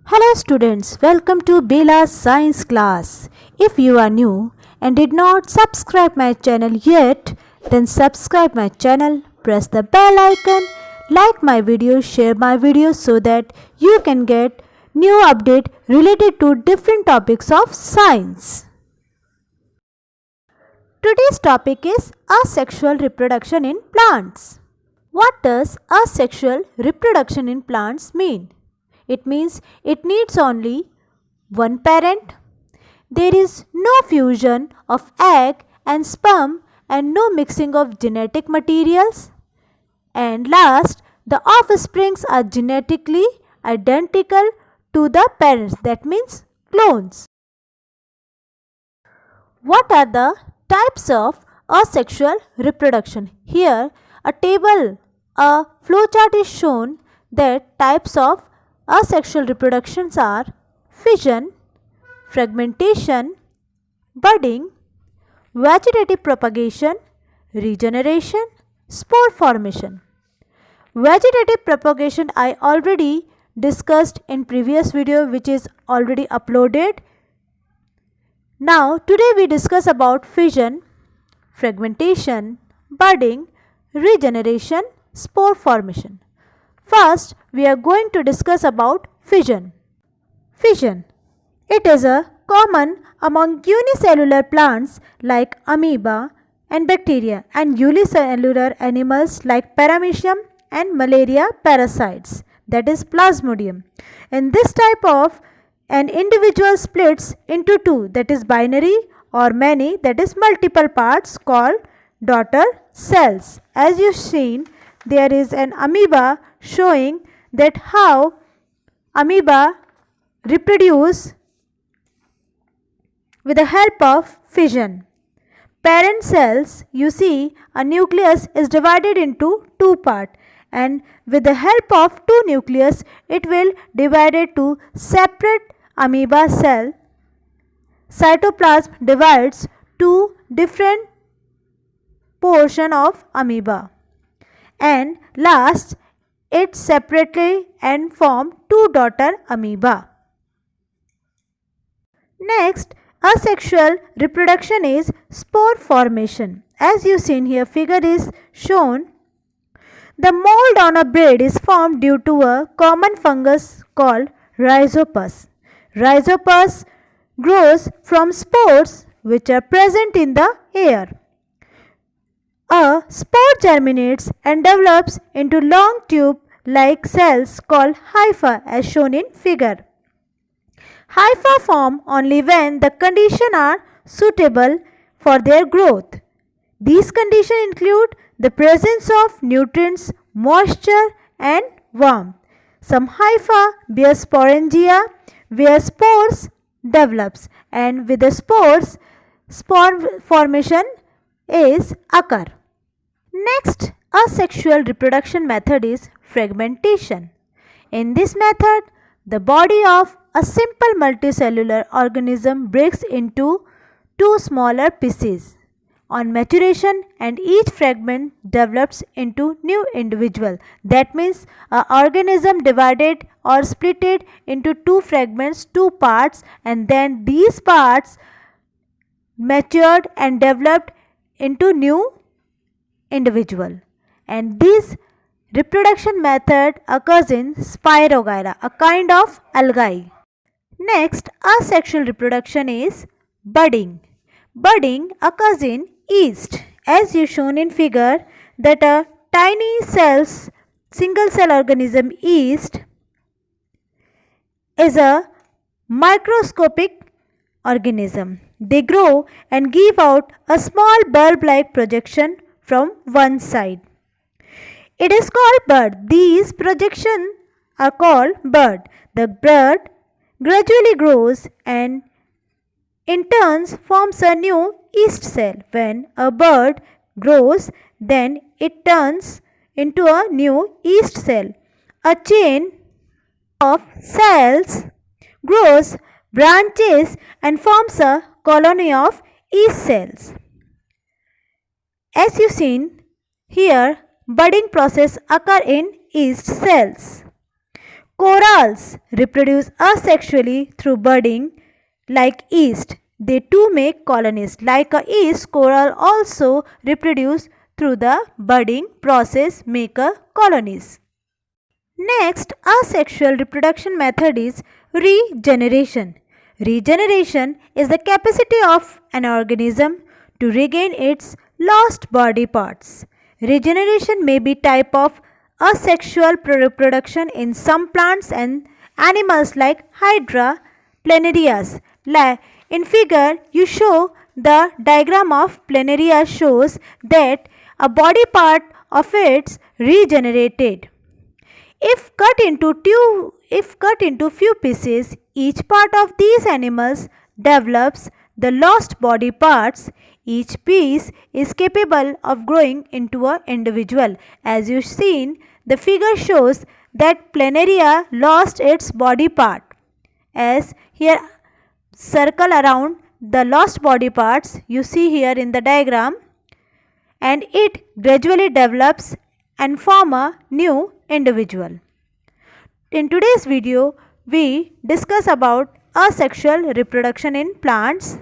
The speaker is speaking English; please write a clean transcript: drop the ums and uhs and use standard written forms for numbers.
Hello students, welcome to Bela's science class. If you are new and did not subscribe my channel yet, then subscribe my channel, press the bell icon, like my videos, share my videos so that you can get new update related to different topics of science. Today's topic is asexual reproduction in plants. What does asexual reproduction in plants mean? It means it needs only one parent. There is no fusion of egg and sperm and no mixing of genetic materials. And last, the offsprings are genetically identical to the parents, that means clones. What are the types of asexual reproduction? Here, a table, a flowchart is shown that types of asexual reproductions are fission, fragmentation, budding, vegetative propagation, regeneration, spore formation. Vegetative propagation I already discussed in previous video which is already uploaded. Now today we discuss about fission, fragmentation, budding, regeneration, spore formation. First, we are going to discuss about fission. Fission. It is a common among unicellular plants like amoeba and bacteria and unicellular animals like paramecium and malaria parasites, that is plasmodium. In this type of an individual splits into two, that is binary, or many, that is multiple parts called daughter cells. As you have seen, there is an amoeba showing that how amoeba reproduce with the help of fission. Parent cells, you see a nucleus is divided into two parts, and with the help of two nucleus it will divide it to separate amoeba cell. Cytoplasm divides two different portion of amoeba, and last it separately and form two daughter amoeba. Next, asexual reproduction is spore formation. As you seen here, figure is shown. The mold on a blade is formed due to a common fungus called rhizopus. Rhizopus grows from spores which are present in the air. A spore germinates and develops into long tube-like cells called hypha as shown in figure. Hypha form only when the conditions are suitable for their growth. These conditions include the presence of nutrients, moisture and warmth. Some hypha bear sporangia where spores develops, and with the spores, spore formation is occur. Next, asexual reproduction method is fragmentation. In this method, the body of a simple multicellular organism breaks into two smaller pieces on maturation, and each fragment develops into new individual. That means an organism divided or splitted into two fragments, two parts, and then these parts matured and developed into new individual. And this reproduction method occurs in Spirogyra, a kind of algae. Next, asexual reproduction is budding. Budding occurs in yeast, as is shown in figure that a tiny single cell organism yeast is a microscopic organism. They grow and give out a small bulb-like projection from one side. It is called bud. These projections are called bud. The bud gradually grows and in turn forms a new yeast cell. When a bud grows, then it turns into a new yeast cell. A chain of cells grows, branches and forms a colony of yeast cells. As you seen here, budding process occur in yeast cells. Corals reproduce asexually through budding like yeast. They too make colonies. Like a yeast, coral also reproduce through the budding process, make a colonies. Next, asexual reproduction method is regeneration. Regeneration is the capacity of an organism to regain its lost body parts. Regeneration may be type of asexual reproduction in some plants and animals like Hydra planarias. In figure, you show the diagram of planaria shows that a body part of it's regenerated. If cut into few pieces, each part of these animals develops the lost body parts. Each piece is capable of growing into an individual. As you've seen, the figure shows that planaria lost its body part. As here circle around the lost body parts you see here in the diagram, and it gradually develops and form a new individual. In today's video, we discuss about asexual reproduction in plants.